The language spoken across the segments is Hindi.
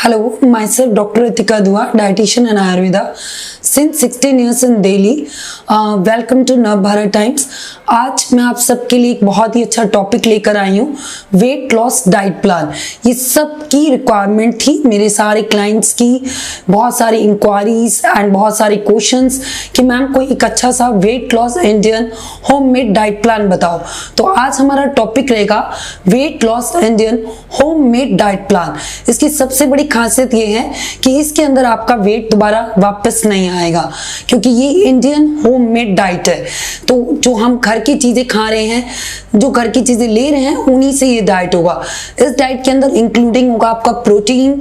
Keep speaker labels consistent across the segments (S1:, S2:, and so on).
S1: Hello, myself Dr. Ritika Dua, dietitian and Ayurveda. Since 16 years in Delhi. Welcome to Navbharat Times. आज मैं आप सबके लिए एक बहुत ही अच्छा टॉपिक लेकर आई हूँ, वेट लॉस डाइट प्लान। ये सब की रिक्वायरमेंट थी मेरे सारे क्लाइंट्स की, बहुत सारी इंक्वायरीज एंड बहुत सारे क्वेश्चंस कि मैम कोई एक अच्छा सा weight loss Indian homemade diet plan बताओ। तो आज हमारा टॉपिक रहेगा weight loss Indian homemade diet plan. इसकी सबसे बड़ी खासियत ये है कि इसके अंदर आपका वेट दोबारा वापस नहीं आएगा, क्योंकि ये इंडियन होममेड डाइट है। तो जो हम घर की चीजें खा रहे हैं, जो घर की चीजें ले रहे हैं, उन्हीं से ये डाइट होगा। इस डाइट के अंदर इंक्लूडिंग होगा आपका protein,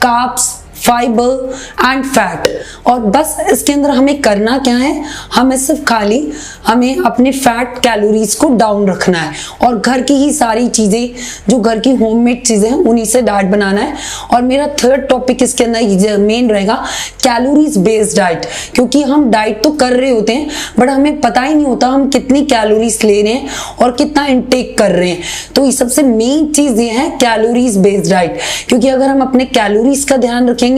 S1: carbs, fibre and fat. और बस इसके अंदर हमें करना क्या है, हमें सिर्फ खाली हमें अपने फैट कैलोरीज को डाउन रखना है और घर की ही सारी चीजें, जो घर की होममेड चीजें हैं, उन्हीं से डाइट बनाना है। और मेरा थर्ड टॉपिक इसके अंदर मेन रहेगा कैलोरीज बेस्ड डाइट, क्योंकि हम डाइट तो कर रहे होते हैं बट हमें पता ही नहीं होता हम कितनी कैलोरीज ले रहे हैं और कितना इंटेक कर रहे हैं। तो ये सबसे मेन चीज ये है कैलोरीज बेस्ड डाइट, क्योंकि अगर हम अपने कैलोरीज का ध्यान रखेंगे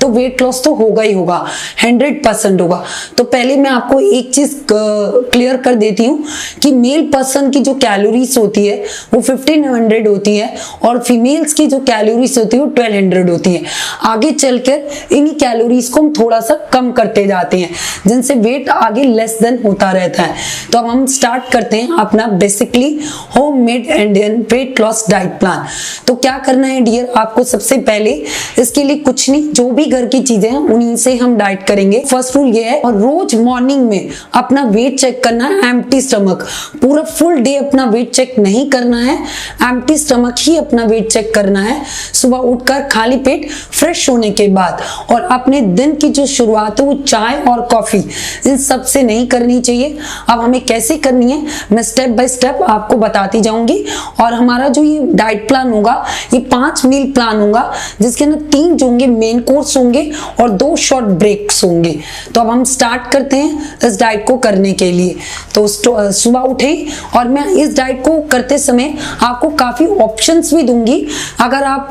S1: तो वेट लॉस तो होगा ही होगा, 100% होगा। तो पहले मैं आपको एक चीज क्लियर कर देती हूँ कि मेल पर्सन की जो कैलोरीज होती है वो 1500 होती है और फीमेल्स की जो कैलोरीज होती है वो 1200 होती है। आगे चलकर इन्हीं कैलोरीज को हम थोड़ा सा कम करते जाते हैं, जिनसे वेट आगे लेस देन होता रहता है। तो अब हम स्टार्ट करते हैं अपना basically homemade Indian weight loss diet plan. तो क्या करना है डियर, आपको सबसे पहले इसके लिए कुछ नहीं, जो भी घर की चीजें हैं उन्हीं से हम डाइट करेंगे। फर्स्ट रूल ये है, और रोज मॉर्निंग में अपना वेट चेक करना है एम्प्टी स्टमक। पूरा फुल डे अपना वेट चेक नहीं करना है, एम्प्टी स्टमक ही अपना वेट चेक करना है। सुबह उठकर खाली पेट फ्रेश होने के बाद, और अपने दिन की जो शुरुआत है वो चाय और कॉफी इन सब से नहीं करनी चाहिए। अब हमें कैसे करनी है मैं स्टेप बाय स्टेप आपको बताती जाऊंगी। और हमारा जो ये डाइट प्लान होगा ये 5 मील प्लान होगा, जिसके अंदर 3 जो होंगे मेन कोर्स होंगे और 2 शॉर्ट ब्रेक्स होंगे। तो अब हम स्टार्ट करते हैं इस डाइट को करने के लिए। तो सुबह उठे, और मैं इस डाइट को करते समय आपको काफी ऑप्शंस भी दूंगी। अगर आप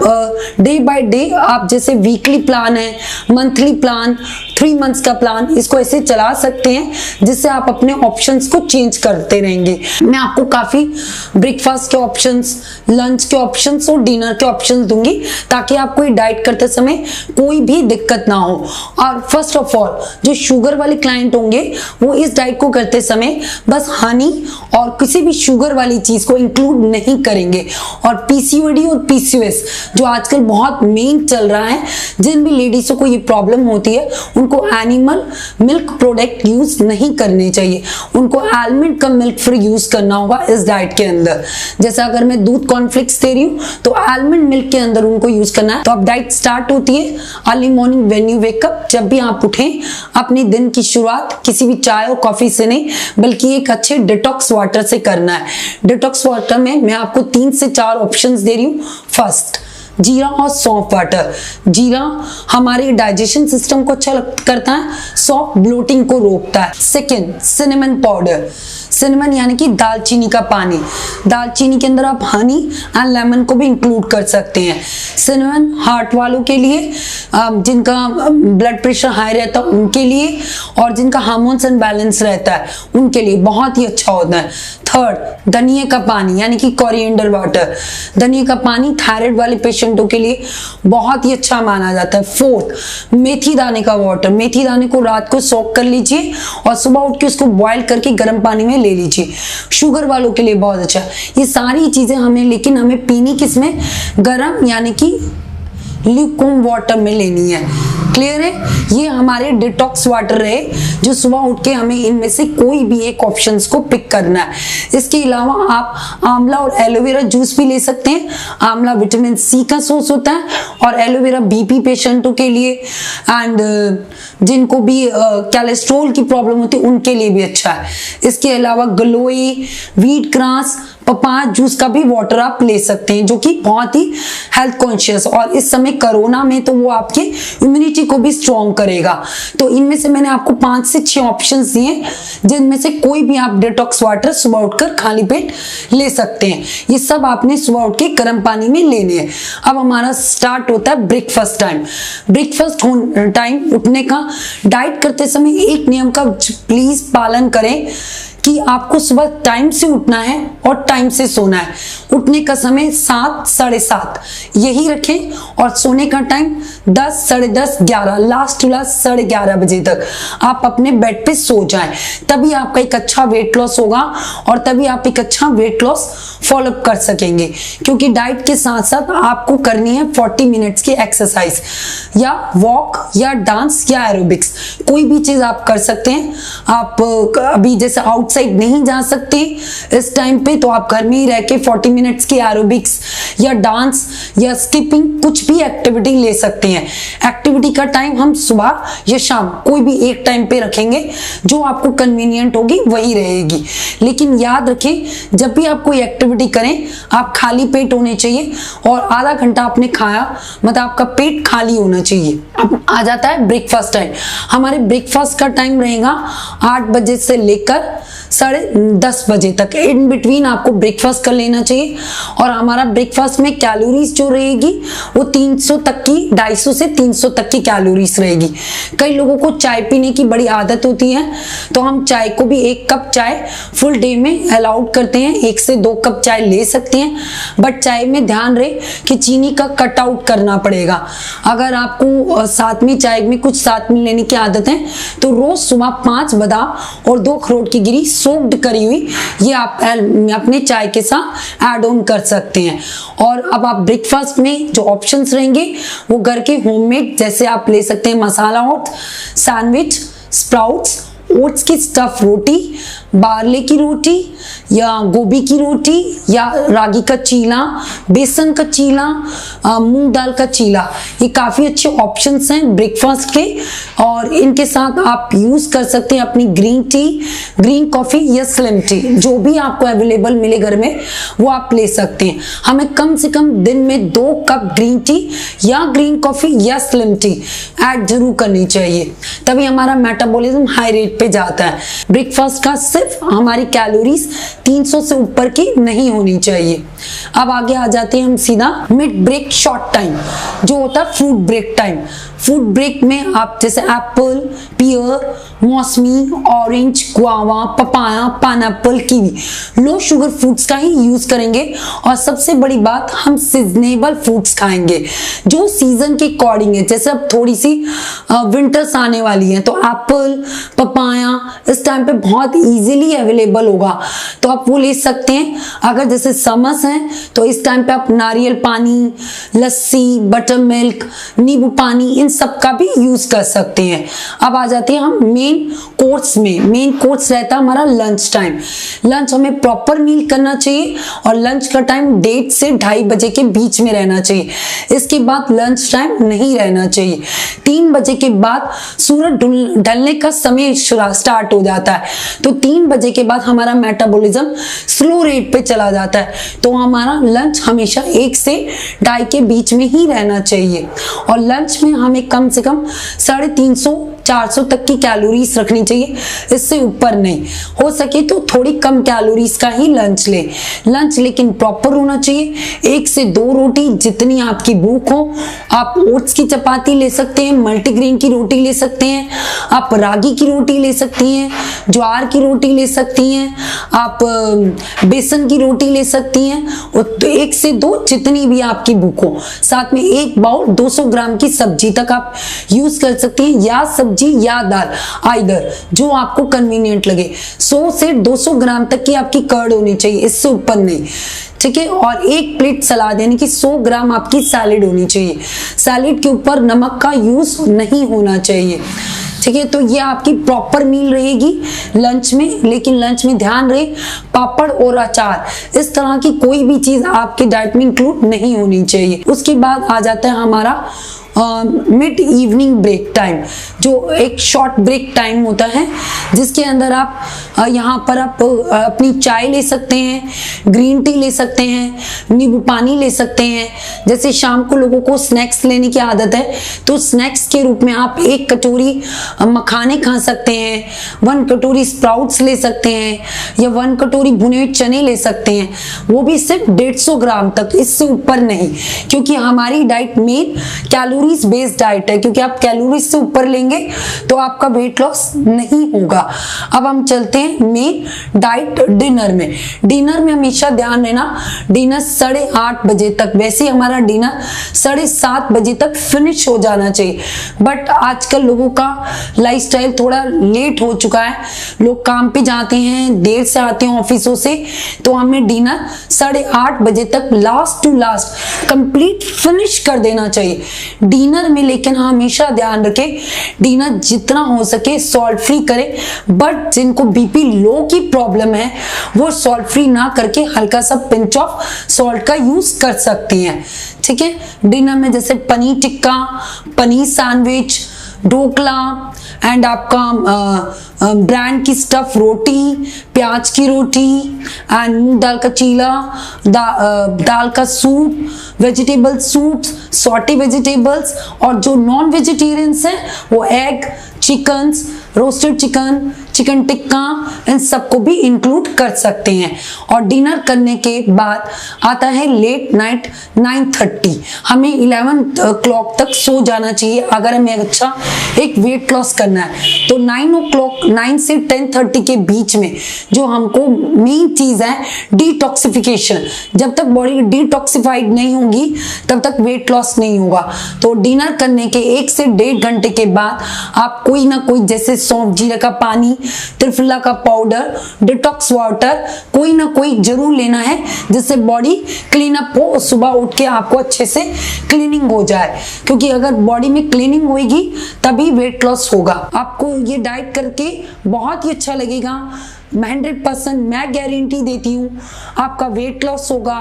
S1: डे बाय डे, आप जैसे वीकली प्लान है, मंथली प्लान, 3 मंथ्स का प्लान, इसको ऐसे चला सकते हैं जिससे आप अपने ऑप्शंस को चेंज करते रहेंगे। मैं आपको काफी ब्रेकफास्ट के ऑप्शंस, लंच के ऑप्शंस और डिनर के ऑप्शंस दूंगी, ताकि आपको ये डाइट करते समय कोई भी दिक्कत ना हो। और फर्स्ट ऑफ ऑल, जो शुगर वाले क्लाइंट होंगे वो इस डाइट को करते समय बस हनी और किसी भी शुगर वाली चीज को इंक्लूड नहीं करेंगे। और पीसीओडी और पीसीओएस जो आजकल बहुत मेन चल रहा है, जिन भी लेडीजों को ये प्रॉब्लम होती है उनको एनिमल मिल्क प्रोडक्ट यूज नहीं करने चाहिए, उनको आलमंड का मिल्क फ्री यूज करना होगा इस डाइट के अंदर। जैसे अगर मैं दूध कॉर्नफ्लेक्स दे रही हूँ तो आलमंड मिल्क के अंदर उनको यूज करना है। तो अब डाइट स्टार्ट होती है early morning when you wake up. जब भी आप उठें, अपने दिन की शुरुआत किसी भी चाय और कॉफी से नहीं, बल्कि एक अच्छे डिटॉक्स वाटर से करना है। डिटॉक्स वाटर में मैं आपको 3 से 4 ऑप्शंस दे रही हूँ। फर्स्ट, जीरा और सौंफ वाटर। जीरा हमारे डाइजेशन सिस्टम को अच्छा करता है, सौंफ ब्लोटिंग को रोकता है। Second, cinnamon powder. सिनेमन यानी कि दालचीनी का पानी। दालचीनी के अंदर आप हनी एंड लेमन को भी इंक्लूड कर सकते हैं। सिनेमन हार्ट वालों के लिए, जिनका ब्लड प्रेशर हाई रहता है उनके लिए, और जिनका हार्मोन्स अनबैलेंस रहता है उनके लिए बहुत ही अच्छा होता है। थर्ड, धनिया का पानी यानी कि कोरिएंडर वाटर। धनिया का पानी थायराइड वाले पेशेंटों के लिए बहुत ही अच्छा माना जाता है। फोर्थ, मेथी दाने का वाटर। मेथी दाने को रात को सोक कर लीजिए और सुबह उठ के उसको बॉईल करके गर्म पानी में ले लीजिए। शुगर वालों के लिए बहुत अच्छा। ये सारी चीजें लेकिन हमें पीनी किसमें, गर्म यानी कि ल्यूकवार्म वाटर में लेनी है। क्लियर है? ये हमारे डिटॉक्स वाटर रहे, जो सुबह उठ के हमें इनमें से कोई भी एक ऑप्शंस को पिक करना है। इसके अलावा आप आंवला और एलोवेरा जूस भी ले सकते हैं। आंवला विटामिन सी का सोर्स होता है और एलोवेरा बीपी पेशेंटों के लिए एंड जिनको भी कोलेस्ट्रॉल की प्रॉब्लम होती है उनके लिए भी अच्छा है। इसके अलावा गलोई, व्हीट ग्रास, पपाया जूस का भी वाटर आप ले सकते हैं, जो कि बहुत ही हेल्थ कॉन्शियस, और इस समय कोरोना में तो वो आपके इम्यूनिटी को भी स्ट्रॉन्ग करेगा। तो इनमें से मैंने आपको 5 से 6 ऑप्शंस दिए, जिनमें से कोई भी आप डिटॉक्स वाटर सुबह उठकर खाली पेट ले सकते हैं। ये सब आपने सुबह उठ के गर्म पानी में लेने हैं। अब हमारा स्टार्ट होता है ब्रेकफास्ट टाइम। ब्रेकफास्ट टाइम उठने का, डाइट करते समय एक नियम का प्लीज पालन करें कि आपको सुबह टाइम से उठना है और टाइम से सोना है। उठने का समय 7, 7:30 यही रखें, और सोने का टाइम 10, 10:30, 11, लास्ट टू लास्ट 11:30 बजे तक आप अपने बेड पे सो जाएं। तभी आपका एक अच्छा वेट लॉस होगा, और तभी आप एक अच्छा वेट लॉस फॉलो अप कर सकेंगे। क्योंकि डाइट के साथ साथ आपको करनी है 40 मिनट्स की एक्सरसाइज, या वॉक, या डांस, या एरोबिक्स, कोई भी चीज आप कर सकते हैं। आप अभी जैसे आउटसाइड नहीं जा सकते इस टाइम पे, तो आप घर में ही रह के 40 मिनट्स की एरोबिक्स या डांस या स्किपिंग कुछ भी एक्टिविटी ले सकते हैं। एक्टिविटी का टाइम हम सुबह या शाम कोई भी एक टाइम पे रखेंगे, जो आपको कन्वीनियंट होगी वही रहेगी। लेकिन याद रखें, जब भी आप कोई एक्टिविटी करें आप खाली पेट होने चाहिए, और आधा घंटा आपने खाया मतलब आपका पेट खाली होना चाहिए। अब आ जाता है ब्रेकफास्ट टाइम। हमारे ब्रेकफास्ट का टाइम रहेगा 8 बजे से लेकर 10:30 बजे तक। इन बिटवीन आपको ब्रेकफास्ट कर लेना चाहिए, और हमारा ब्रेकफास्ट में कैलोरीज जो रहेगी वो 300 तक की, 250 से 300 तक की कैलोरीज रहेगी। कई लोगों को चाय पीने की बड़ी आदत होती है, तो हम चाय को भी 1 कप चाय फुल डे में अलाउड करते हैं। 1 से 2 कप चाय ले सकते हैं, बट चाय में ध्यान रहे कि चीनी का कट आउट करना पड़ेगा। अगर आपको साथ में चाय में कुछ साथ में लेने की आदत है, तो रोज सुबह 5 बादाम और 2 अखरोट की गिरी सोक्ड करी हुई ये आप अपने चाय के साथ ऐड ऑन कर सकते हैं। और अब आप ब्रेकफास्ट में जो ऑप्शंस रहेंगे वो घर के होममेड, जैसे आप ले सकते हैं मसाला ओट्स, सैंडविच, स्प्राउट्स, ओट्स की स्टफ रोटी, बार्ले की रोटी, या गोभी की रोटी, या रागी का चीला, बेसन का चीला, मूंग दाल का चीला, ये काफी अच्छे ऑप्शंस हैं ब्रेकफास्ट के। और इनके साथ आप यूज कर सकते हैं अपनी ग्रीन टी, ग्रीन कॉफी, या स्लिम टी, जो भी आपको अवेलेबल मिले घर में वो आप ले सकते हैं। हमें कम से कम दिन में 2 कप ग्रीन टी या ग्रीन कॉफी या स्लिम टी ऐड जरूर करनी चाहिए, तभी हमारा मेटाबॉलिज्म हाई रेट पे जाता है। ब्रेकफास्ट का सिर्फ हमारी कैलोरीज 300 से ऊपर की नहीं होनी चाहिए। अब आगे आ जाते हैं हम सीधा मिड ब्रेक शॉर्ट टाइम, जो होता है fruit break time. Fruit break में आप जैसे एप्पल, पियर, मौसमी, orange, guava, papaya, pineapple, kiwi, low sugar fruits का ही यूज करेंगे। और सबसे बड़ी बात, हम सीजनेबल फ्रूट्स खाएंगे जो सीजन के अकॉर्डिंग है। जैसे अब थोड़ी सी विंटर्स आने वाली है, तो एप्पल, पपाया इस टाइम पे बहुत इजीली अवेलेबल होगा, तो आप वो ले सकते हैं। अगर जैसे समर्स हैं तो इस टाइम पे आप नारियल पानी, लस्सी, बटर मिल्क, नींबू पानी, इन सब का भी यूज कर सकते हैं। अब आ जाते हैं हम मेन कोर्स में। मेन कोर्स रहता है हमारा लंच टाइम। लंच हमें प्रॉपर मील करना चाहिए, और लंच का टाइम 1:30 से 2:30 बजे के बीच में रहना चाहिए। इसके बाद लंच टाइम नहीं रहना चाहिए। 3 बजे के बाद सूरज ढलने का समय स्टार्ट हो जाता है, तो 3 बजे के बाद हमारा मेटाबॉलिज्म स्लो रेट पे चला जाता है, तो हमारा लंच हमेशा 1 से 2:30 के बीच में ही रहना चाहिए। और लंच में हमें कम से कम 350 400 तक की कैलोरीज रखनी चाहिए, इससे ऊपर नहीं। हो सके तो थोड़ी कम कैलोरीज का ही लंच ले। लंच लेकिन प्रॉपर होना चाहिए। 1 से 2 रोटी, जितनी आपकी भूख हो। आप ओट्स की चपाती ले सकते हैं, मल्टीग्रेन की रोटी ले सकते हैं, आप रागी की रोटी ले सकती हैं, ज्वार की रोटी ले सकती हैं, आप बेसन की रोटी ले सकती हैं। और 1 से 2 जितनी भी आपकी भूख हो। साथ में 1 बाउल 200 ग्राम की सब्जी तक आप यूज कर सकते हैं, या सब्जी या दाल, आइदर जो आपको कन्वीनियंट लगे। 100 से 200 ग्राम तक की आपकी कर्ड होनी चाहिए, इससे ऊपर नहीं, ठीक है। और 1 प्लेट सलाद यानी कि 100 ग्राम आपकी सैलेड होनी चाहिए। सैलेड के ऊपर नमक का यूज नहीं होना चाहिए, ठीक है। तो ये आपकी प्रॉपर मील रहेगी लंच में। लेकिन लंच में ध्यान रहे, पापड़ और अचार इस तरह की कोई भी चीज आपके डाइट में इंक्लूड नहीं होनी चाहिए। उसके बाद आ जाता है हमारा मिड इवनिंग ब्रेक टाइम, जो एक शॉर्ट ब्रेक टाइम होता है जिसके अंदर आप यहाँ पर आप अपनी चाय ले सकते हैं, ग्रीन टी ले सकते हैं, नींबू पानी ले सकते हैं। जैसे शाम को लोगों को स्नैक्स लेने की आदत है तो स्नैक्स के रूप में आप 1 कटोरी मखाने खा सकते हैं, 1 कटोरी स्प्राउट्स ले सकते हैं या 1 कटोरी भुने हुए चने ले सकते हैं, वो भी सिर्फ 150 ग्राम तक, इससे ऊपर नहीं, क्योंकि हमारी diet main calories based diet है, क्योंकि आप कैलोरीज से ऊपर लेंगे तो आपका वेट लॉस नहीं होगा। अब हम चलते हैं मेन डाइट डिनर में। डिनर में हमेशा ध्यान देना, डिनर 8:30 बजे तक, वैसे ही हमारा डिनर 7:30 बजे तक फिनिश हो जाना चाहिए, बट आजकल लोगों का लाइफस्टाइल थोड़ा लेट हो चुका है, लोग काम पे जाते हैं, देर से आते हैं ऑफिसों से, तो हमें डिनर 8:30 बजे तक last to last complete finish कर देना चाहिए डिनर में। लेकिन हमेशा ध्यान रखें डिनर जितना हो सके सॉल्ट फ्री करें, बट जिनको बीपी लो की प्रॉब्लम है वो सॉल्ट फ्री ना करके हल्का सा पिंच ऑफ सॉल्ट का यूज कर सकती हैं, ठीक है। डिनर में जैसे पनीर टिक्का, पनीर सैंडविच, ढोकला एंड आपका ब्रांड की स्टफ रोटी, प्याज की रोटी एंड मूंग दाल का चीला, दाल का soup, vegetable soups, saute vegetables, और जो नॉन वेजिटेरियंस हैं वो egg, chickens, roasted chicken, chicken tikka, इन सबको भी इंक्लूड कर सकते हैं। और डिनर करने के बाद आता है लेट नाइट 9:30, हमें 11 o'clock तक सो जाना चाहिए अगर हमें अच्छा एक वेट लॉस करना है। तो 9 से 10:30 के बीच में जो हमको मेन चीज है डिटॉक्सिफिकेशन, जब तक बॉडी डिटॉक्सिफाइड नहीं होगी तब तक वेट लॉस नहीं होगा। तो डिनर करने के 1 से 1.5 घंटे के बाद आप कोई ना कोई, जैसे सौंफ जीरे का पानी, त्रिफला का पाउडर, डिटॉक्स वाटर, कोई ना कोई जरूर लेना है जिससे बॉडी क्लीन अप हो और सुबह उठ के आपको अच्छे से क्लीनिंग हो जाए, क्योंकि अगर बॉडी में क्लीनिंग होगी तभी वेट लॉस होगा। आपको ये डाइट करके बहुत ही अच्छा लगेगा, 100% मैं गारंटी देती हूँ आपका वेट लॉस होगा।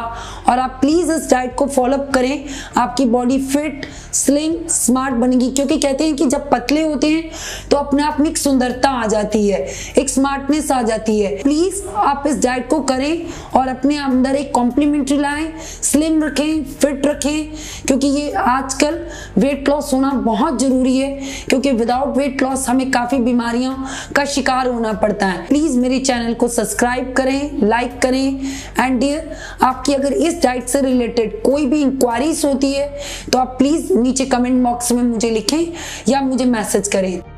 S1: और आप प्लीज इस डाइट को फॉलो अप करें, आपकी बॉडी फिट, स्लिम, स्मार्ट बनेगी, क्योंकि कहते हैं कि जब पतले होते हैं तो अपने आप में एक सुंदरता आ जाती है, एक स्मार्टनेस आ जाती है। प्लीज आप इस डाइट को करें और अपने अंदर एक कॉम्प्लीमेंट्री लाएं, स्लिम रखें, फिट रखें, क्योंकि ये आजकल वेट लॉस होना बहुत जरूरी है, क्योंकि विदाउट वेट लॉस हमें काफी बीमारियों का शिकार होना पड़ता है। प्लीज मेरे चैनल को सब्सक्राइब करें, लाइक करें। एंड डियर, आपकी अगर इस डाइट से रिलेटेड कोई भी इंक्वायरीज होती है तो आप प्लीज नीचे कमेंट बॉक्स में मुझे लिखें या मुझे मैसेज करें।